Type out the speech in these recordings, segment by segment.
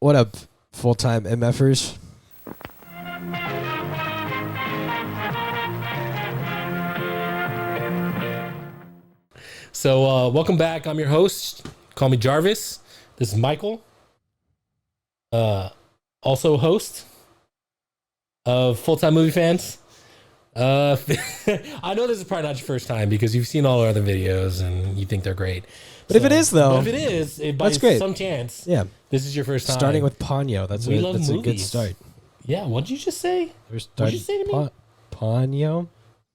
What up, full-time MFers? So welcome back. I'm your host. Call me Jarvis. This is Michael. Also host of Full-Time Movie Fans. I know this is probably not your first time because you've seen all our other videos and you think they're great. But if it is, though, if it is, by that's great. some chance, Yeah, this is your first time. starting with Ponyo. That's a good start. Yeah, what'd you just say? What'd you say to me? Ponyo?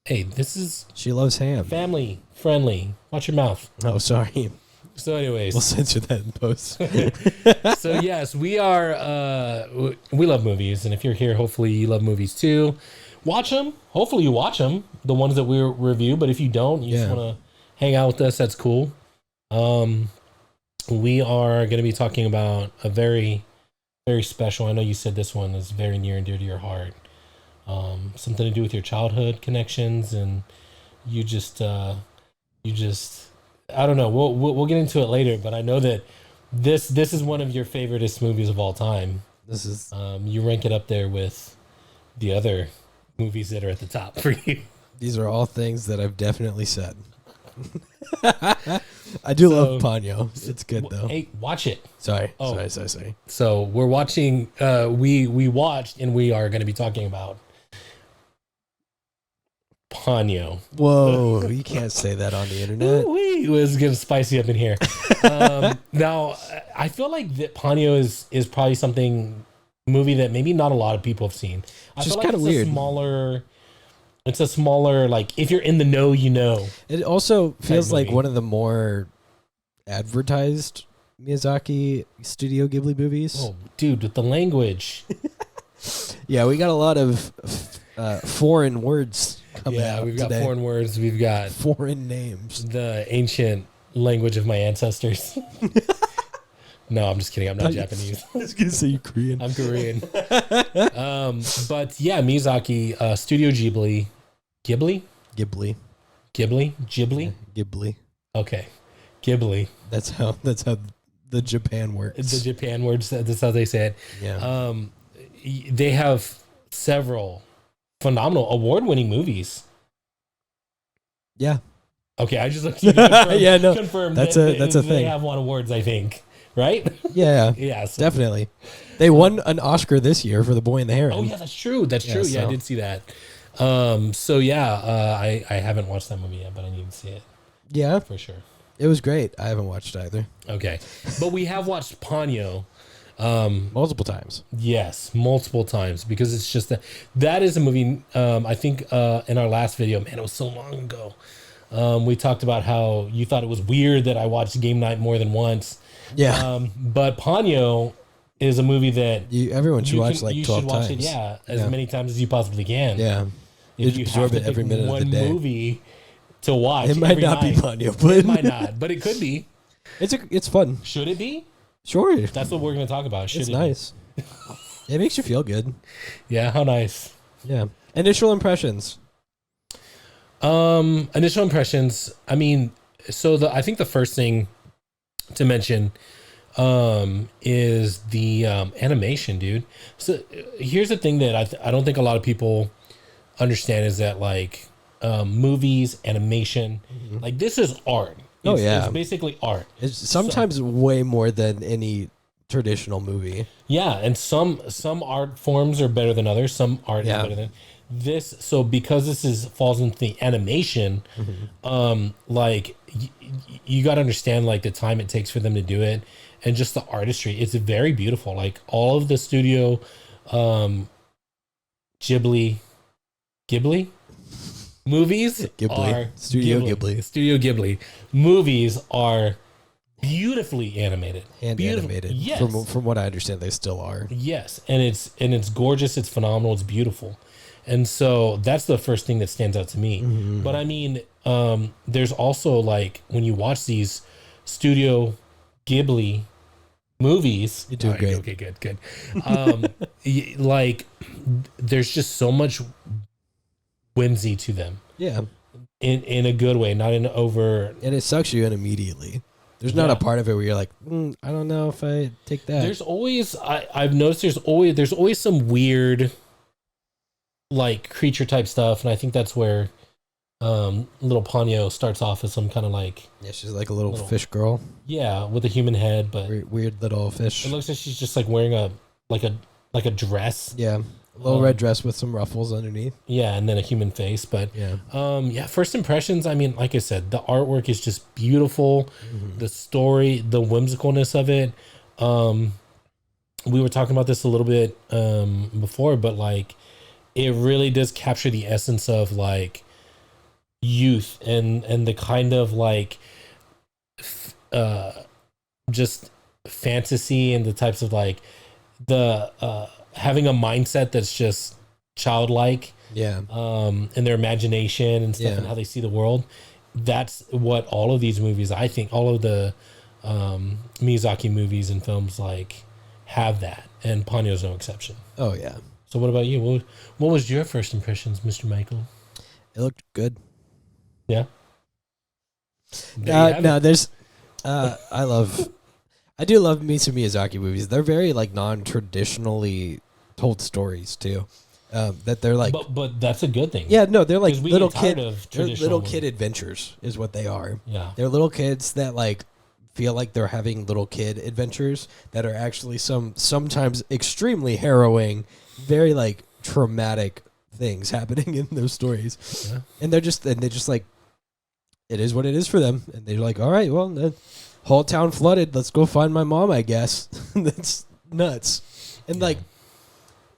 Hey, this is She loves ham. family friendly. Watch your mouth. Oh, sorry. So anyways. We'll censor that in post. So yes, we are, we love movies. And if you're here, hopefully you love movies too. Watch them. Hopefully you watch them, the ones that we review. But if you don't, you just want to hang out with us, that's cool. We are going to be talking about a very, very special. I know you said this one is very near and dear to your heart. Something to do with your childhood connections, and you just, I don't know. We'll get into it later, but I know that this is one of your favoriteest movies of all time. This is you rank it up there with the other movies that are at the top for you. These are all things that I've definitely said. I do love Ponyo. It's good though. Hey, watch it. Sorry. So we're watching. We watched, and we are going to be talking about Ponyo. Whoa, you can't say that on the internet. It was getting spicy up in here. Now, I feel like that Ponyo is probably movie that maybe not a lot of people have seen. I Just feel kind of weird. It's a smaller, like, if you're in the know, you know. It also feels like movie. one of the more advertised Miyazaki Studio Ghibli movies. Oh, dude, with the language. Yeah, we got a lot of foreign words coming out. We've got today. foreign words. We've got Foreign names. the ancient language of my ancestors. No, I'm just kidding. I'm not Japanese. I was going to say Korean. I'm Korean. But yeah, Miyazaki, Studio Ghibli. Ghibli? Ghibli. Okay. Ghibli. That's how the Japan works. The Japan words, that's how they say it. Yeah. They have several phenomenal award-winning movies. Yeah. Okay, I just looked at confirm, yeah, no. confirm that's that a they thing. have won awards, I think. Right? Yeah. Yeah. So. Definitely. They won an Oscar this year for The Boy and the Heron. Oh yeah, that's true. That's true. Yeah, so. I did see that. So yeah, I haven't watched that movie yet, but I need to see it. Yeah. For sure. It was great. I haven't watched either. Okay. But we have watched Ponyo. Multiple times. Yes, multiple times, because it's just that is a movie. I think in our last video, man, it was so long ago. We talked about how you thought it was weird that I watched Game Night more than once. Yeah. But Ponyo is a movie that everyone should watch like 12 should watch times. It, as many times as you possibly can. Yeah. If you absorb have to it every pick minute of the one day. movie to watch. It might every not night. be Ponyo, but It might not, but it could be. It's fun. Should it be? Sure. That's what we're going to talk about. Should It's it nice. It makes you feel good. be? Yeah, how nice. Yeah. Initial impressions. Initial impressions. I mean, so I think the first thing to mention is the animation, dude. So here's the thing that I don't think a lot of people understand is that like movies, animation, like this is art. It's basically art. It's sometimes way more than any traditional movie. Yeah, and some art forms are better than others. Some art is better than this. So because this falls into the animation, like you got to understand like the time it takes for them to do it, and just the artistry. It's very beautiful. Like all of the Studio Ghibli movies Studio Ghibli movies are beautifully animated. Animated. Yes. From what I understand, they still are. Yes, and it's gorgeous, it's phenomenal, it's beautiful. And so that's the first thing that stands out to me. But I mean, there's also like when you watch these Studio Ghibli movies, you're doing great. Okay, good. Like there's just so much whimsy to them. Yeah. In a good way, not in over. And it sucks you in immediately. There's not a part of it where you're like, I don't know if I take that. There's always I've noticed there's always some weird like creature type stuff, and I think that's where little Ponyo starts off as some kind of like she's like a little fish girl. Yeah, with a human head, but weird little fish. It looks like she's just like wearing a dress. Yeah. A little red dress with some ruffles underneath. Yeah, and then a human face. But first impressions, I mean, like I said, the artwork is just beautiful. Mm-hmm. The story, the whimsicalness of it. We were talking about this a little bit before, but like it really does capture the essence of like youth and the kind of like just fantasy and the types of like the having a mindset that's just childlike, in their imagination and stuff, and how they see the world. That's what all of these movies, I think, all of the Miyazaki movies and films like have that, and Ponyo's no exception. Oh yeah. So what about you? What was your first impressions, Mr. Michael? It looked good. Yeah. There's I do love me some Miyazaki movies. They're very like non-traditionally told stories too. That they're like, but that's a good thing. Yeah, no, they're like little kid adventures is what they are. Yeah, they're little kids that like feel like they're having little kid adventures that are actually sometimes extremely harrowing, very like traumatic things happening in those stories. Yeah. And they just like, it is what it is for them, and they're like, all right, well, the whole town flooded. Let's go find my mom, I guess. That's nuts. And like,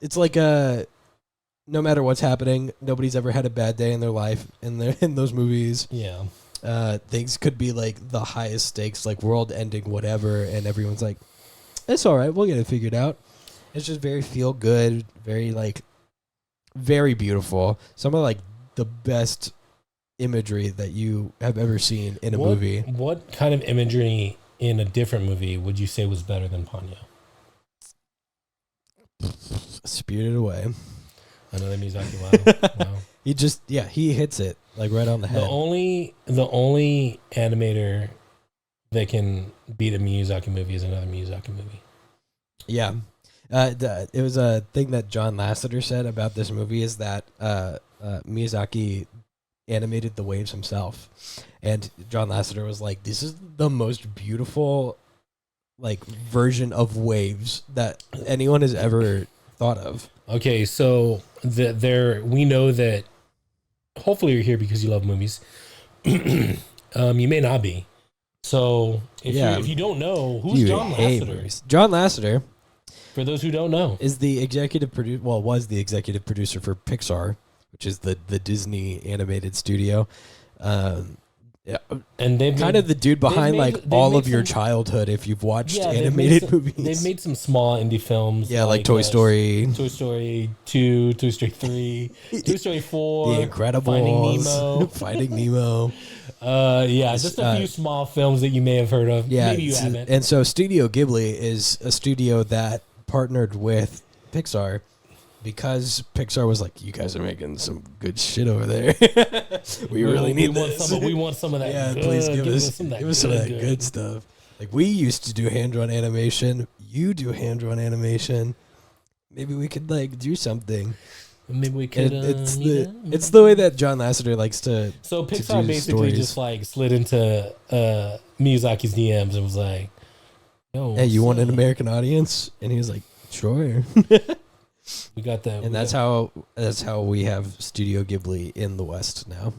it's like no matter what's happening, nobody's ever had a bad day in their life in those movies. Yeah. Things could be like the highest stakes, like world ending, whatever, and everyone's like, it's all right, we'll get it figured out. It's just very feel good, very like, very beautiful. Some of like the best imagery that you have ever seen in a movie. What kind of imagery in a different movie would you say was better than Ponyo? Spirited Away. Another Miyazaki. Wow. He hits it like right on the head. The only animator that can beat a Miyazaki movie is another Miyazaki movie. Yeah. It was a thing that John Lasseter said about this movie is that Miyazaki animated the waves himself, and John Lasseter was like, this is the most beautiful like version of waves that anyone has ever thought of. Okay, so we know that hopefully you're here because you love movies. You may not be. So if you don't know, who's John Lasseter? Movies. John Lasseter, for those who don't know, is the executive producer. Well, was the executive producer for Pixar, which is the Disney animated studio. And they've kind of the dude behind like all of your childhood if you've watched animated movies. They've made some small indie films. Yeah, like Toy Story. Toy Story 2, Toy Story 3, Toy Story 4. The Incredibles. Finding Nemo. Just a few small films that you may have heard of. Yeah, maybe you haven't. And so Studio Ghibli is a studio that partnered with Pixar because Pixar was like, you guys are making some good shit over there. we really need this. We want some of that. Yeah, please give us some of that good stuff. Like, we used to do hand-drawn animation. You do hand-drawn animation. Maybe we could like do something. Maybe we could. It's the way that John Lasseter likes to. So Pixar basically just like slid into Miyazaki's DMs and was like, "Yo, hey, you want an American audience?" And he was like, "Sure." We got that, and that's how we have Studio Ghibli in the West now.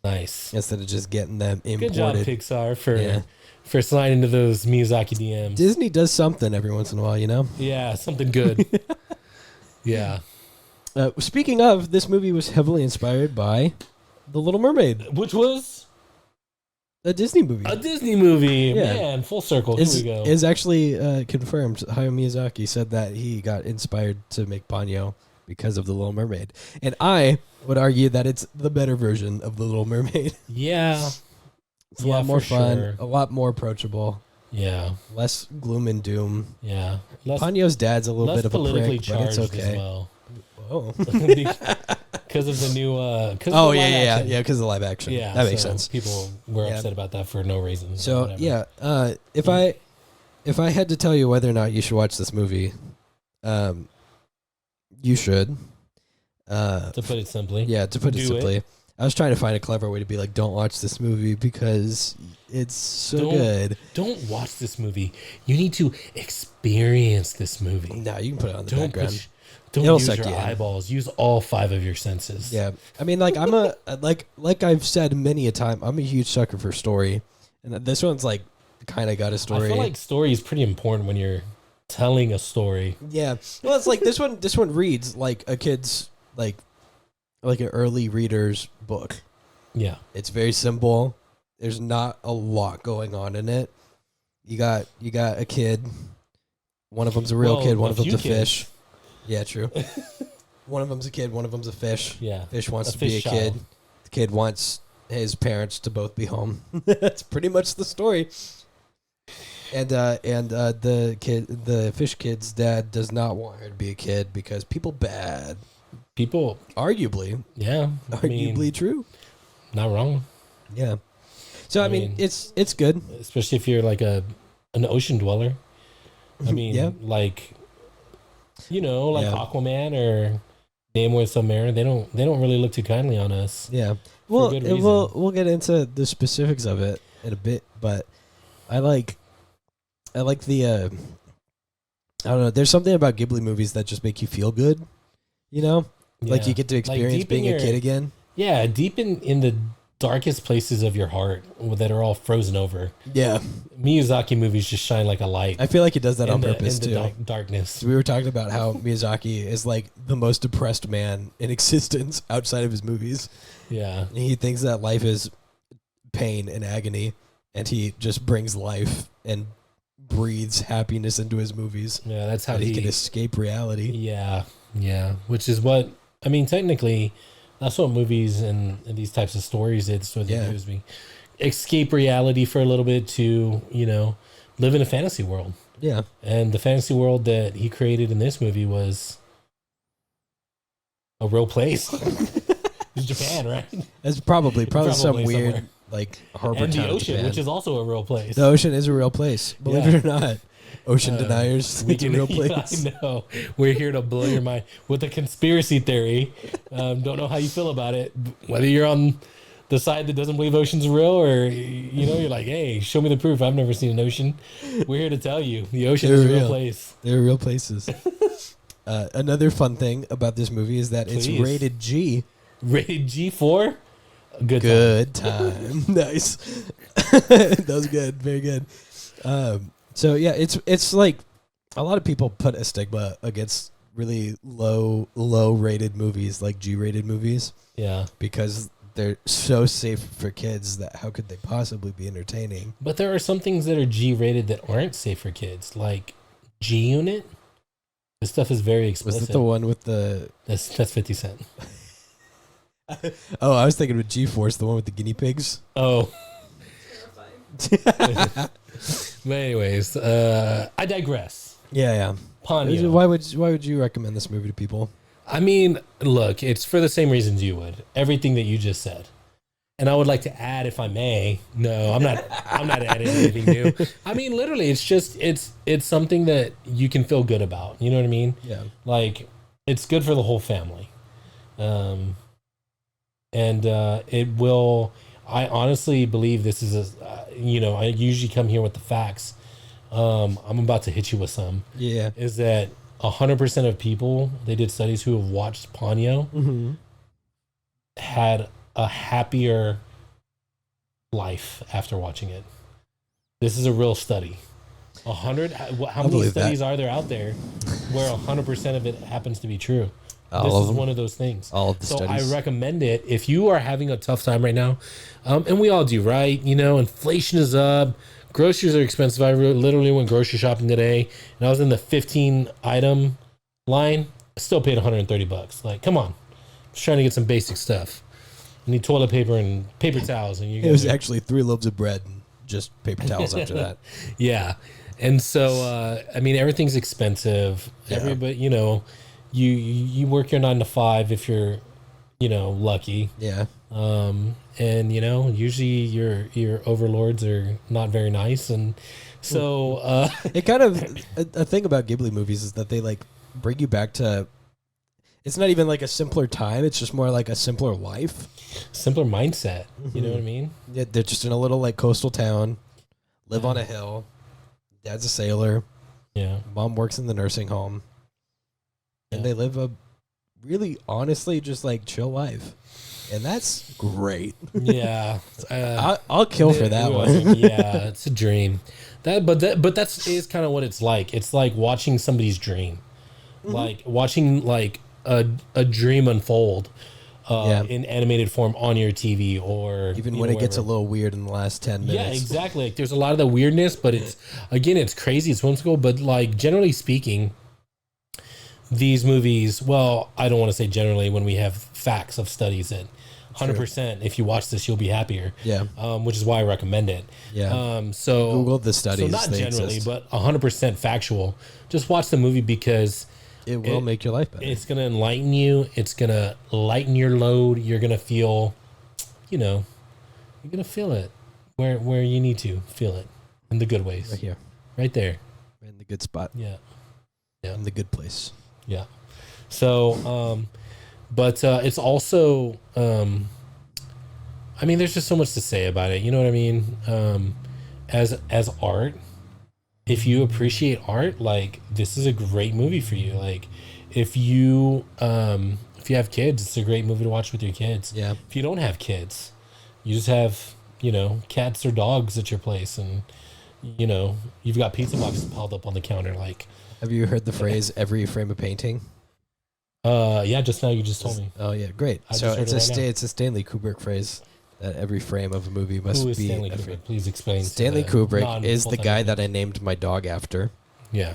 Nice. Instead of just getting them imported. Good job, Pixar, for sliding into those Miyazaki DMs. Disney does something every once in a while, you know. Yeah, something good. Yeah. Speaking of, this movie was heavily inspired by The Little Mermaid, which was a Disney movie. A Disney movie, man, full circle. Here we go. Is actually confirmed. Hayao Miyazaki said that he got inspired to make Ponyo because of The Little Mermaid. And I would argue that it's the better version of The Little Mermaid. Yeah. It's a lot more fun, a lot more approachable. Yeah. Less gloom and doom. Yeah. Ponyo's dad's a little bit of a prick, but it's okay. As well. Oh. because of the new. Oh yeah, because of the live action. Yeah, that makes so sense. People were upset about that for no reason. So if I had to tell you whether or not you should watch this movie, you should. To put it simply. Yeah, to put it simply. I was trying to find a clever way to be like, don't watch this movie because it's so good. Don't watch this movie. You need to experience this movie. No, you can put it on the background. Don't use your eyeballs. Use all 5 of your senses. Yeah. I mean, like, I'm like I've said many a time, I'm a huge sucker for story. And this one's like kind of got a story. I feel like story is pretty important when you're telling a story. Yeah. Well, it's like this one reads like a kid's like an early reader's book. Yeah. It's very simple. There's not a lot going on in it. You got a kid. One of them's a real kid, one of them's a fish. Yeah, true. One of them's a kid, one of them's a fish. Yeah. Fish wants to be a kid. The kid wants his parents to both be home. That's pretty much the story. And the fish kid's dad does not want her to be a kid because people bad. People, arguably, yeah, arguably true. Not wrong. Yeah. So I mean, it's good, especially if you're like an ocean dweller. I mean, yeah. like Aquaman or Namor Submariner. They don't really look too kindly on us. Yeah. Well, we'll get into the specifics of it in a bit, but I like the I don't know. There's something about Ghibli movies that just make you feel good. You know. Yeah. Like you get to experience being a kid again. Yeah, deep in the darkest places of your heart that are all frozen over. Yeah. Miyazaki movies just shine like a light. I feel like he does that on purpose too. Darkness. So we were talking about how Miyazaki is like the most depressed man in existence outside of his movies. Yeah. And he thinks that life is pain and agony, and he just brings life and breathes happiness into his movies. Yeah, that's how he can escape reality. Yeah. Yeah. Which is what, I mean, technically, that's what movies and these types of stories did. So they do is we escape reality for a little bit to, live in a fantasy world. Yeah. And the fantasy world that he created in this movie was a real place. It's Japan, right? It's probably some weird somewhere. Like harbor and town. And the ocean, Japan. which is also a real place. The ocean is a real place. Believe it or not. Ocean deniers. It's a real place. I know. We're here to blow your mind with a conspiracy theory. Don't know how you feel about it. Whether you're on the side that doesn't believe ocean's real or, you're like, hey, show me the proof. I've never seen an ocean. We're here to tell you the ocean is a real place. They're real places. Another fun thing about this movie is that it's rated G. Rated G4? Good time. Nice. That was good. Very good. So yeah, it's like a lot of people put a stigma against really low rated movies, like G rated movies. Yeah. Because they're so safe for kids that how could they possibly be entertaining? But there are some things that are G rated that aren't safe for kids, like G Unit. This stuff is very explicit. Was it the one with the? That's 50 Cent. Oh, I was thinking with G-Force, the one with the guinea pigs. Oh. But anyways, I digress. Yeah. Ponyo. Why would you recommend this movie to people? I mean, look, it's for the same reasons you would. Everything that you just said. And I would like to add, if I may. No, I'm not adding anything new. I mean, literally, it's something that you can feel good about. You know what I mean? Yeah. Like, it's good for the whole family. And it will. I honestly believe this is I usually come here with the facts. I'm about to hit you with some. Yeah. Is that 100% of people, they did studies who have watched Ponyo had a happier life after watching it. This is a real study. 100. How many studies are there out there where 100% of it happens to be true? This is one of those things. All of the studies. I recommend it if you are having a tough time right now, and we all do, right? Inflation is up. Groceries are expensive. I literally went grocery shopping today, and I was in the 15 item line. I still paid $130. Like, come on. Just trying to get some basic stuff. I need toilet paper and paper towels. And it was actually 3 loaves of bread and just paper towels after that. Yeah. And so, everything's expensive. Yeah. Everybody, you work your 9 to 5 if you're lucky. Yeah. And usually your overlords are not very nice, and so It kind of a thing about Ghibli movies is that they like bring you back to. It's not even like a simpler time. It's just more like a simpler life, simpler mindset. You know what I mean? Yeah, they're just in a little like coastal town, live on a hill. Dad's a sailor. Yeah. Mom works in the nursing home, and they live a really, honestly, just like chill life, and that's great. Yeah, I'll kill for that one. Yeah, it's a dream. But that's is kind of what it's like. It's like watching somebody's dream, like watching like a dream unfold in animated form on your TV, or even when it gets a little weird in the last 10 minutes. Yeah, exactly. Like, there's a lot of the weirdness, but it's crazy. It's whimsical, but like generally speaking, these movies. Well, I don't want to say generally when we have facts of studies that 100%. If you watch this, you'll be happier. Yeah. Which is why I recommend it. Yeah. So Google the studies. So not generally, but 100% factual. Just watch the movie because it will make your life better. It's going to enlighten you. It's going to lighten your load. You're going to feel, you're going to feel it where you need to feel it in the good ways. Right here. Right there. In the good spot. Yeah. Yeah. In the good place. Yeah. So, but it's also, I mean, there's just so much to say about it. You know what I mean? As art, if you appreciate art, like this is a great movie for you. Like if you have kids, it's a great movie to watch with your kids. Yeah. If you don't have kids, you just have, cats or dogs at your place, and you've got pizza boxes piled up on the counter. Like, have you heard the phrase "every frame a painting"? Yeah, just now you just told me. Oh yeah, great. So it's a Stanley Kubrick phrase that every frame of a movie must Who is be. Stanley Kubrick? Please explain. Stanley Kubrick is the guy that I named my dog after. Yeah.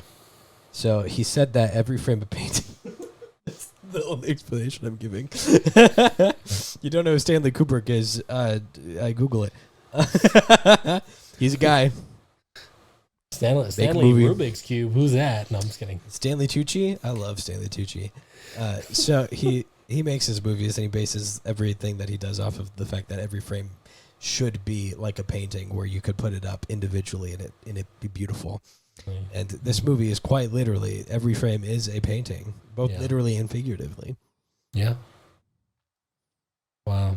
So he said that every frame of painting. That's the only explanation I'm giving. You don't know who Stanley Kubrick is? I Google it. He's a guy. Stanley Rubik's Cube. Who's that? No, I'm just kidding. Stanley Tucci. I love Stanley Tucci. So he makes his movies and he bases everything that he does off of the fact that every frame should be like a painting where you could put it up individually and it be beautiful. Right. And this movie is quite literally every frame is a painting, both literally and figuratively. Yeah. Wow.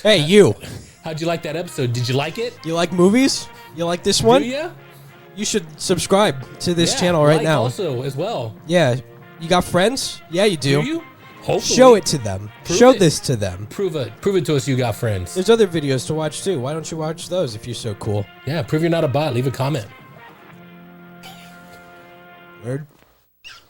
Hey, you. How'd you like that episode? Did you like it? You like movies? You like this one? Do ya? You should subscribe to this channel right now. Also, as well. Yeah. You got friends? Yeah, you do. Do you? Hopefully. Show it to them. Show this to them. Prove it. Prove it to us you got friends. There's other videos to watch too. Why don't you watch those if you're so cool? Yeah, prove you're not a bot. Leave a comment. Nerd.